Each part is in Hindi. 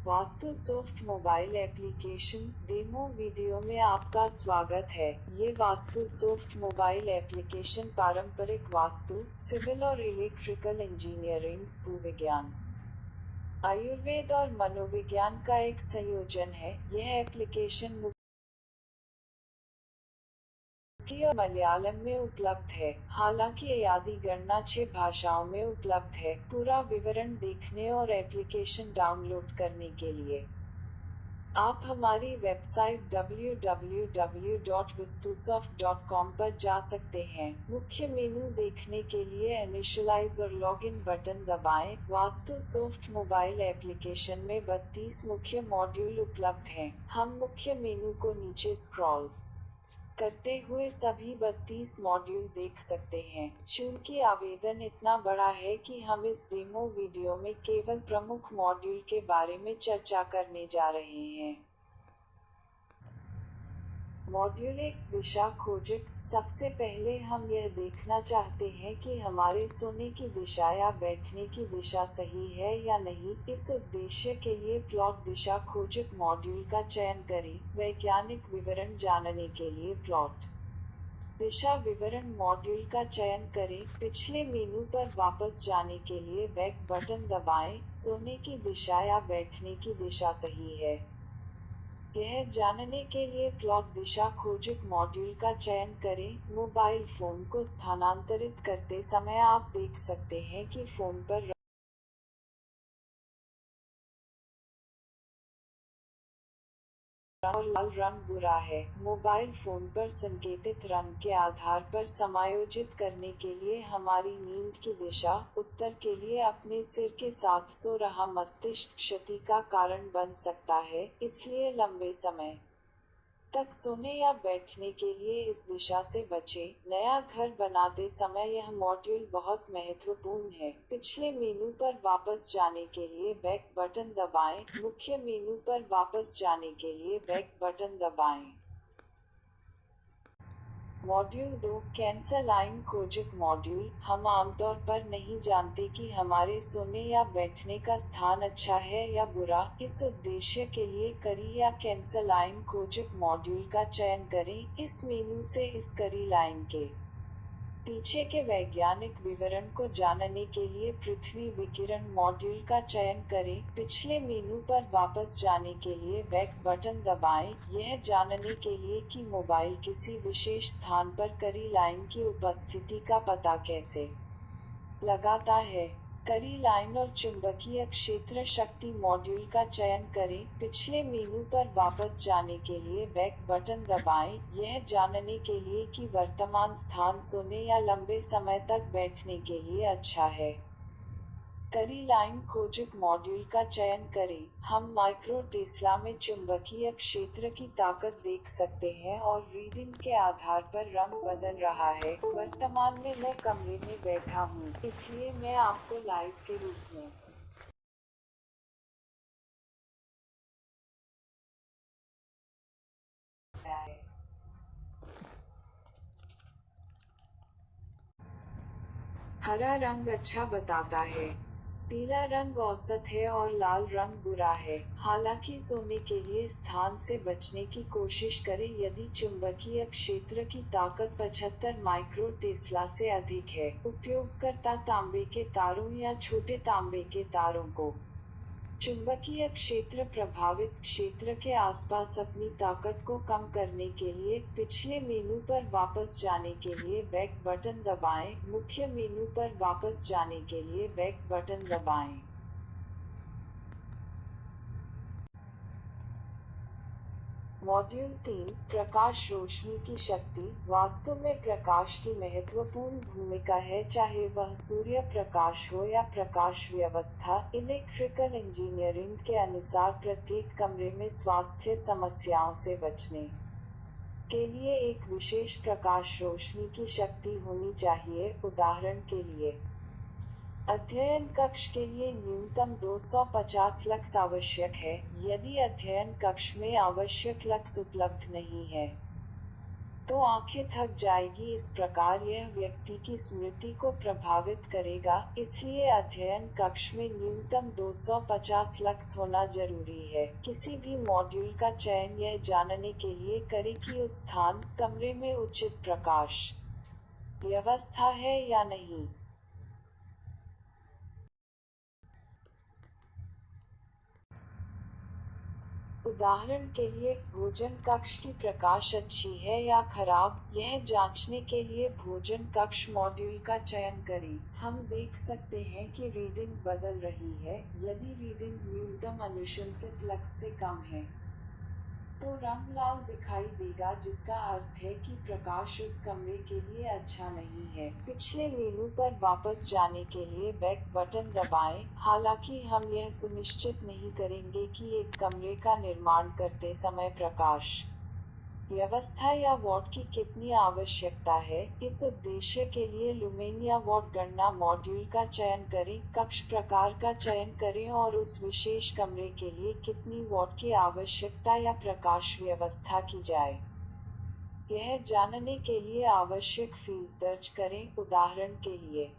Vastu soft mobile application demo video में आपका स्वागत है। ये वास्तु सॉफ्ट मोबाइल एप्लीकेशन पारंपरिक वास्तु, सिविल और इलेक्ट्रिकल इंजीनियरिंग, भूविज्ञान, आयुर्वेद और मनोविज्ञान का एक संयोजन है। यह एप्लीकेशन हिंदी और मलयालम में उपलब्ध है। हालांकि आदि गणना 6 भाषाओं में उपलब्ध है। पूरा विवरण देखने और एप्लीकेशन डाउनलोड करने के लिए आप हमारी वेबसाइट www.vastusoft.com पर जा सकते हैं। मुख्य मेनू देखने के लिए इनिशियलाइज और लॉगिन बटन दबाएं। वास्तु सॉफ्ट मोबाइल एप्लीकेशन में 32 मुख्य मॉड्यूल उपलब्ध हैं। हम मुख्य मेनू को नीचे स्क्रॉल करते हुए सभी 32 मॉड्यूल देख सकते हैं। चूंकि आवेदन इतना बड़ा है कि हम इस डेमो वीडियो में केवल प्रमुख मॉड्यूल के बारे में चर्चा करने जा रहे हैं। मॉड्यूल 1 दिशा खोजक। सबसे पहले हम यह देखना चाहते हैं कि हमारे सोने की दिशा या बैठने की दिशा सही है या नहीं। इस उद्देश्य के लिए प्लॉट दिशा खोजक मॉड्यूल का चयन करें। वैज्ञानिक विवरण जानने के लिए प्लॉट दिशा विवरण मॉड्यूल का चयन करें। पिछले मेनू पर वापस जाने के लिए बैक बटन दबाएं। सोने की दिशा या बैठने की दिशा सही है यह जानने के लिए प्लॉट दिशा खोजक मॉड्यूल का चयन करें। मोबाइल फोन को स्थानांतरित करते समय आप देख सकते हैं कि फोन पर और लाल रंग बुरा है। मोबाइल फोन पर संकेतित रंग के आधार पर समायोजित करने के लिए हमारी नींद की दिशा उत्तर के लिए अपने सिर के साथ सो रहा मस्तिष्क क्षति का कारण बन सकता है, इसलिए लंबे समय तक सोने या बैठने के लिए इस दिशा से बचें। नया घर बनाते समय यह मॉड्यूल बहुत महत्वपूर्ण है। पिछले मेनू पर वापस जाने के लिए बैक बटन दबाएं। मुख्य मेनू पर वापस जाने के लिए बैक बटन दबाएं। मॉड्यूल 2 कैंसर लाइन खोजक मॉड्यूल। हम आमतौर पर नहीं जानते कि हमारे सोने या बैठने का स्थान अच्छा है या बुरा। इस उद्देश्य के लिए करी या कैंसर लाइन खोजक मॉड्यूल का चयन करें। इस मेनू से इस करी लाइन के पीछे के वैज्ञानिक विवरण को जानने के लिए पृथ्वी विकिरण मॉड्यूल का चयन करें। पिछले मेनू पर वापस जाने के लिए बैक बटन दबाएं। यह जानने के लिए कि मोबाइल किसी विशेष स्थान पर करी लाइन की उपस्थिति का पता कैसे लगाता है। करी लाइन और चुंबकीय क्षेत्र शक्ति मॉड्यूल का चयन करें। पिछले मेनू पर वापस जाने के लिए बैक बटन दबाएं। यह जानने के लिए कि वर्तमान स्थान सोने या लंबे समय तक बैठने के लिए अच्छा है। करी लाइन खोजक मॉड्यूल का चयन करें। हम माइक्रो टेस्ला में चुंबकीय क्षेत्र की ताकत देख सकते हैं और रीडिंग के आधार पर रंग बदल रहा है। वर्तमान में मैं कमरे में बैठा हूँ, इसलिए मैं आपको लाइव के रूप में हरा रंग अच्छा बताता है। पीला रंग औसत है और लाल रंग बुरा है। हालांकि सोने के लिए स्थान से बचने की कोशिश करें यदि चुंबकीय क्षेत्र की ताकत 75 माइक्रो टेस्ला से अधिक है। उपयोगकर्ता तांबे के तारों या छोटे तांबे के तारों को चुंबकीय क्षेत्र प्रभावित क्षेत्र के आसपास अपनी ताकत को कम करने के लिए पिछले मेनू पर वापस जाने के लिए बैक बटन दबाएं। मुख्य मेनू पर वापस जाने के लिए बैक बटन दबाएं। मॉड्यूल 3 प्रकाश रोशनी की शक्ति। वास्तु में प्रकाश की महत्वपूर्ण भूमिका है, चाहे वह सूर्य प्रकाश हो या प्रकाश व्यवस्था। इलेक्ट्रिकल इंजीनियरिंग के अनुसार प्रत्येक कमरे में स्वास्थ्य समस्याओं से बचने के लिए एक विशेष प्रकाश रोशनी की शक्ति होनी चाहिए। उदाहरण के लिए अध्ययन कक्ष के लिए न्यूनतम 250 लक्स आवश्यक है। यदि अध्ययन कक्ष में आवश्यक लक्स उपलब्ध नहीं है तो आंखें थक जाएगी। इस प्रकार यह व्यक्ति की स्मृति को प्रभावित करेगा। इसलिए अध्ययन कक्ष में न्यूनतम 250 लक्स होना जरूरी है। किसी भी मॉड्यूल का चयन यह जानने के लिए करें कि उस स्थान कमरे में उचित प्रकाश व्यवस्था है या नहीं। उदाहरण के लिए, भोजन कक्ष की प्रकाश अच्छी है या खराब, यह जांचने के लिए भोजन कक्ष मॉड्यूल का चयन करें। हम देख सकते हैं कि रीडिंग बदल रही है। यदि रीडिंग न्यूनतम अनुशंसित लक्स से कम है तो रंग लाल दिखाई देगा, जिसका अर्थ है कि प्रकाश उस कमरे के लिए अच्छा नहीं है। पिछले मेनू पर वापस जाने के लिए बैक बटन दबाएं। हालांकि हम यह सुनिश्चित नहीं करेंगे कि एक कमरे का निर्माण करते समय प्रकाश व्यवस्था या वॉट की कितनी आवश्यकता है। इस उद्देश्य के लिए लुमेन या वॉट गणना मॉड्यूल का चयन करें। कक्ष प्रकार का चयन करें और उस विशेष कमरे के लिए कितनी वॉट की आवश्यकता या प्रकाश व्यवस्था की जाए, यह जानने के लिए आवश्यक फील्ड दर्ज करें। उदाहरण के लिए,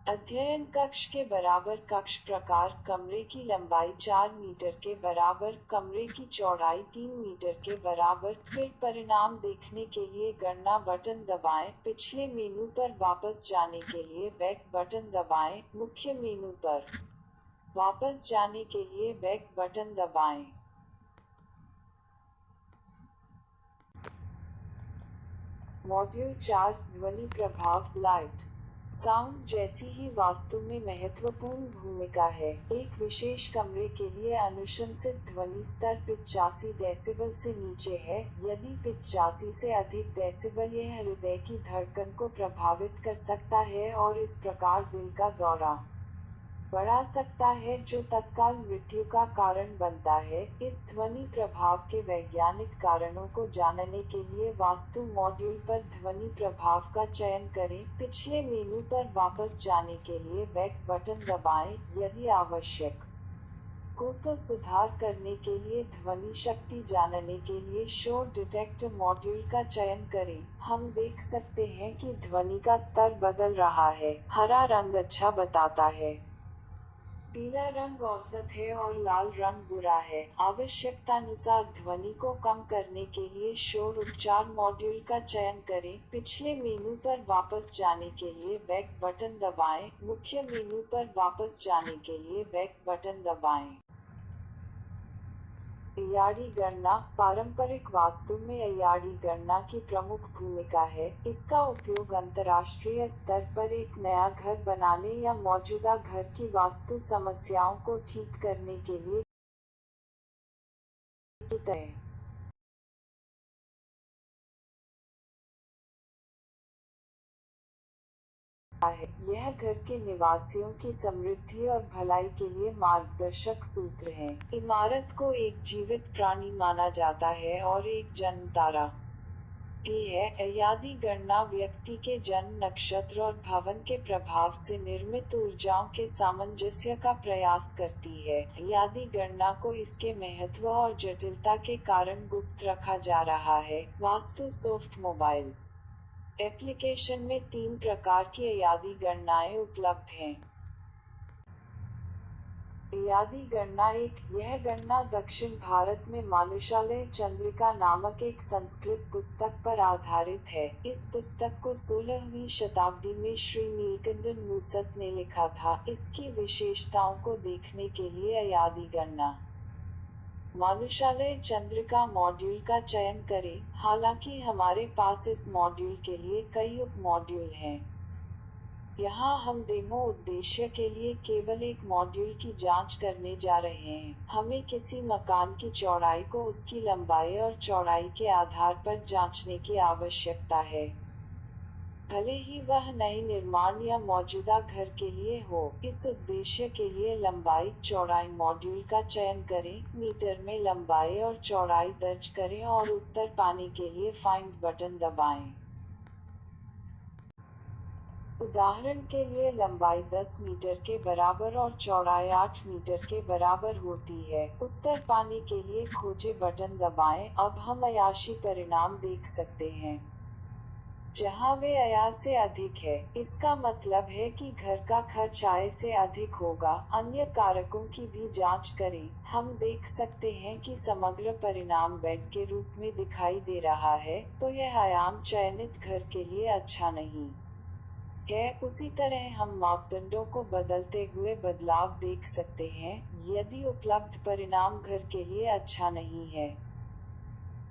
अध्ययन कक्ष के बराबर कक्ष प्रकार, कमरे की लंबाई 4 मीटर के बराबर, कमरे की चौड़ाई 3 मीटर के बराबर। फिर परिणाम देखने के लिए गणना बटन दबाएं। पिछले मेनू पर वापस जाने के लिए बैक बटन दबाएं। मुख्य मेनू पर वापस जाने के लिए बैक बटन दबाएं। मॉड्यूल 4, ध्वनि प्रभाव, लाइट साउंड जैसी ही वास्तु में महत्वपूर्ण भूमिका है। एक विशेष कमरे के लिए अनुशंसित ध्वनि स्तर 85 डेसिबल से नीचे है। यदि 85 से अधिक डेसिबल, यह हृदय की धड़कन को प्रभावित कर सकता है और इस प्रकार दिल का दौरा बढ़ा सकता है, जो तत्काल मृत्यु का कारण बनता है। इस ध्वनि प्रभाव के वैज्ञानिक कारणों को जानने के लिए वास्तु मॉड्यूल पर ध्वनि प्रभाव का चयन करें। पिछले मेनू पर वापस जाने के लिए बैक बटन दबाएं। यदि आवश्यक हो तो सुधार करने के लिए ध्वनि शक्ति जानने के लिए शोर डिटेक्टर मॉड्यूल का चयन करें। हम देख सकते हैं कि ध्वनि का स्तर बदल रहा है। हरा रंग अच्छा बताता है, पीला रंग औसत है और लाल रंग बुरा है। आवश्यकतानुसार ध्वनि को कम करने के लिए शोर उपचार मॉड्यूल का चयन करें। पिछले मेनू पर वापस जाने के लिए बैक बटन दबाएं। मुख्य मेनू पर वापस जाने के लिए बैक बटन दबाएं। अय्यारी गणना, पारंपरिक वास्तु में अय्यारी गणना की प्रमुख भूमिका है। इसका उपयोग अंतर्राष्ट्रीय स्तर पर एक नया घर बनाने या मौजूदा घर की वास्तु समस्याओं को ठीक करने के लिए की तरह है। यह घर के निवासियों की समृद्धि और भलाई के लिए मार्गदर्शक सूत्र है। इमारत को एक जीवित प्राणी माना जाता है और एक जन्म तारा भी है। अय्यादी गणना व्यक्ति के जन्म नक्षत्र और भवन के प्रभाव से निर्मित ऊर्जाओं के सामंजस्य का प्रयास करती है। अय्यादी गणना को इसके महत्व और जटिलता के कारण गुप्त रखा जा रहा है। वास्तु सॉफ्ट मोबाइल एप्लीकेशन में 3 प्रकार की अय्यादी गणनाएं उपलब्ध हैं। अय्यादी गणना 1, यह गणना दक्षिण भारत में मानुषालय चंद्रिका नामक एक संस्कृत पुस्तक पर आधारित है। इस पुस्तक को 16वीं शताब्दी में श्री नीलकंठन मूसत ने लिखा था। इसकी विशेषताओं को देखने के लिए अय्यादी गणना मानुषालय चंद्रिका मॉड्यूल का चयन करें। हालांकि हमारे पास इस मॉड्यूल के लिए कई उप मॉड्यूल हैं। यहाँ हम डेमो उद्देश्य के लिए केवल एक मॉड्यूल की जांच करने जा रहे हैं। हमें किसी मकान की चौड़ाई को उसकी लंबाई और चौड़ाई के आधार पर जांचने की आवश्यकता है, भले ही वह नए निर्माण या मौजूदा घर के लिए हो। इस उद्देश्य के लिए लंबाई चौड़ाई मॉड्यूल का चयन करें। मीटर में लंबाई और चौड़ाई दर्ज करें और उत्तर पाने के लिए फाइंड बटन दबाएं। उदाहरण के लिए लंबाई 10 मीटर के बराबर और चौड़ाई 8 मीटर के बराबर होती है। उत्तर पाने के लिए खोजे बटन दबाएं। अब हम अयाशी परिणाम देख सकते हैं। जहां वे आय से अधिक है, इसका मतलब है कि घर का खर्च आय से अधिक होगा। अन्य कारकों की भी जांच करें। हम देख सकते हैं कि समग्र परिणाम बेड के रूप में दिखाई दे रहा है, तो यह आयाम चयनित घर के लिए अच्छा नहीं है। उसी तरह हम मापदंडों को बदलते हुए बदलाव देख सकते हैं। यदि उपलब्ध परिणाम घर के लिए अच्छा नहीं है,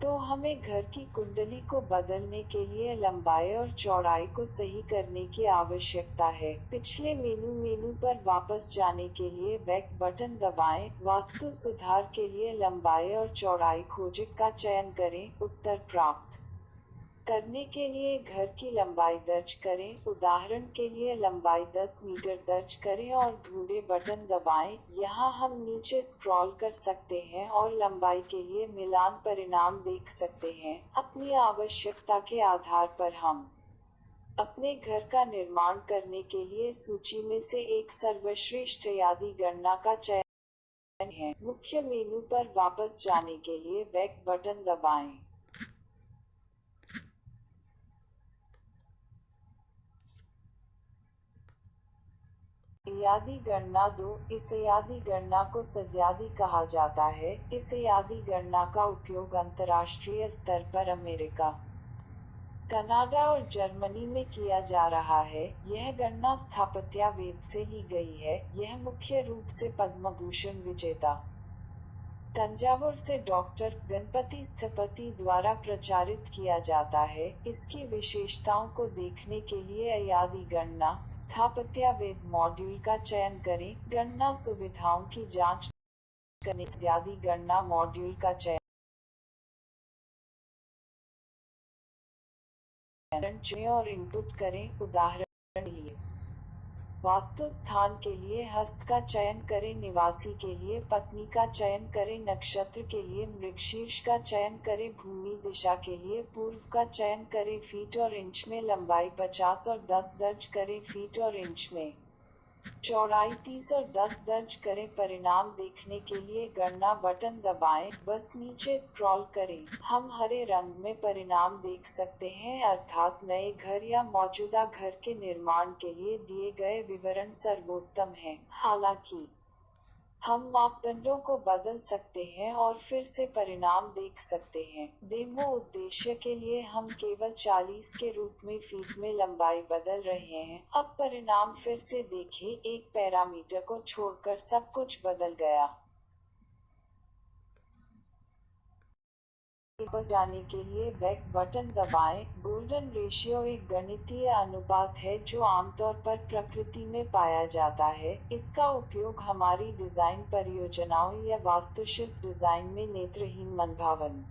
तो हमें घर की कुंडली को बदलने के लिए लंबाई और चौड़ाई को सही करने की आवश्यकता है। पिछले मेनू पर वापस जाने के लिए बैक बटन दबाएं। वास्तु सुधार के लिए लंबाई और चौड़ाई खोजें का चयन करें। उत्तर प्राप्त करने के लिए घर की लंबाई दर्ज करें। उदाहरण के लिए लंबाई 10 मीटर दर्ज करें और ढूंढे बटन दबाएं। यहाँ हम नीचे स्क्रॉल कर सकते हैं और लंबाई के लिए मिलान परिणाम देख सकते हैं। अपनी आवश्यकता के आधार पर हम अपने घर का निर्माण करने के लिए सूची में से एक सर्वश्रेष्ठ यादी गणना का चयन है। मुख्य मेनू पर वापस जाने के लिए बैक बटन दबाएं। यादी गणना 2। इस यादी गणना को सद्यादी कहा जाता है। इस यादी गणना का उपयोग अंतर्राष्ट्रीय स्तर पर अमेरिका, कनाडा और जर्मनी में किया जा रहा है। यह गणना स्थापत्यावेद से ली गई है। यह मुख्य रूप से पद्म भूषण विजेता तंजावुर से डॉक्टर गणपति स्थपति द्वारा प्रचारित किया जाता है। इसकी विशेषताओं को देखने के लिए अयादी गणना स्थापत्यावेद मॉड्यूल का चयन करें। गणना सुविधाओं की जांच करने सद्यादी गणना मॉड्यूल का चयन चुनें और इनपुट करें। उदाहरण के लिए वास्तु स्थान के लिए हस्त का चयन करें, निवासी के लिए पत्नी का चयन करें, नक्षत्र के लिए मृगशीर्ष का चयन करें, भूमि दिशा के लिए पूर्व का चयन करें, फीट और इंच में लंबाई 50 और 10 दर्ज करें, फीट और इंच में चौड़ाई 30 और 10 दर्ज करें। परिणाम देखने के लिए गणना बटन दबाएं। बस नीचे स्क्रॉल करें। हम हरे रंग में परिणाम देख सकते हैं, अर्थात नए घर या मौजूदा घर के निर्माण के लिए दिए गए विवरण सर्वोत्तम हैं। हालांकि हम मापदंडों को बदल सकते हैं और फिर से परिणाम देख सकते हैं। डेमो उद्देश्य के लिए हम केवल 40 के रूप में फीट में लंबाई बदल रहे हैं। अब परिणाम फिर से देखें। एक पैरामीटर को छोड़कर सब कुछ बदल गया। वापस जाने के लिए बैक बटन दबाएं। गोल्डन रेशियो एक गणितीय अनुपात है जो आमतौर पर प्रकृति में पाया जाता है। इसका उपयोग हमारी डिजाइन परियोजनाओं या वास्तुशिल्प डिजाइन में नेत्रहीन मनभावन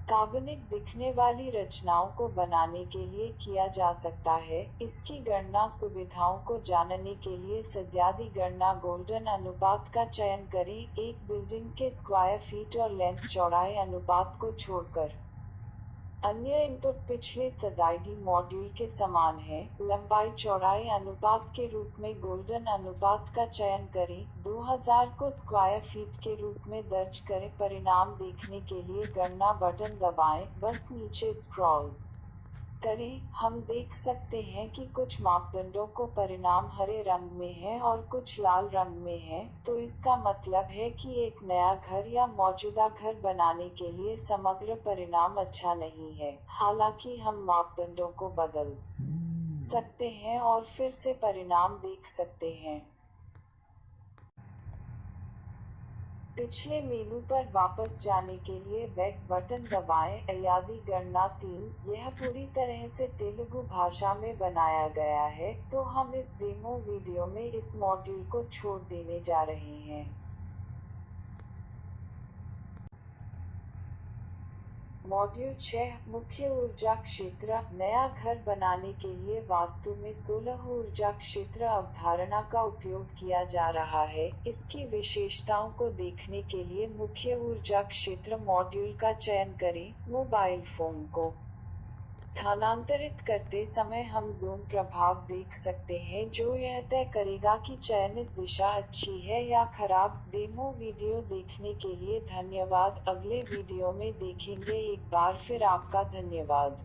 काल्पनिक दिखने वाली रचनाओं को बनाने के लिए किया जा सकता है। इसकी गणना सुविधाओं को जानने के लिए सद्यादी गणना गोल्डन अनुपात का चयन करें। एक बिल्डिंग के स्क्वायर फीट और लेंथ चौड़ाई अनुपात को छोड़कर अन्य इनपुट पिछले सदाईडी मॉड्यूल के समान है। लंबाई चौड़ाई अनुपात के रूप में गोल्डन अनुपात का चयन करें। 2000 को स्क्वायर फीट के रूप में दर्ज करें। परिणाम देखने के लिए गणना बटन दबाएं। बस नीचे स्क्रॉल करें। हम देख सकते हैं कि कुछ मापदंडों को परिणाम हरे रंग में है और कुछ लाल रंग में है, तो इसका मतलब है कि एक नया घर या मौजूदा घर बनाने के लिए समग्र परिणाम अच्छा नहीं है। हालांकि हम मापदंडों को बदल सकते हैं और फिर से परिणाम देख सकते हैं। पिछले मेनू पर वापस जाने के लिए बैक बटन दबाएं। अयादी गणना 3। यह पूरी तरह से तेलुगु भाषा में बनाया गया है, तो हम इस डेमो वीडियो में इस मॉड्यूल को छोड़ देने जा रहे हैं। मॉड्यूल 6 मुख्य ऊर्जा क्षेत्र। नया घर बनाने के लिए वास्तु में 16 ऊर्जा क्षेत्र अवधारणा का उपयोग किया जा रहा है। इसकी विशेषताओं को देखने के लिए मुख्य ऊर्जा क्षेत्र मॉड्यूल का चयन करें। मोबाइल फोन को स्थानांतरित करते समय हम ज़ूम प्रभाव देख सकते हैं जो यह तय करेगा कि चयनित दिशा अच्छी है या खराब। डेमो वीडियो देखने के लिए धन्यवाद। अगले वीडियो में देखेंगे। एक बार फिर आपका धन्यवाद।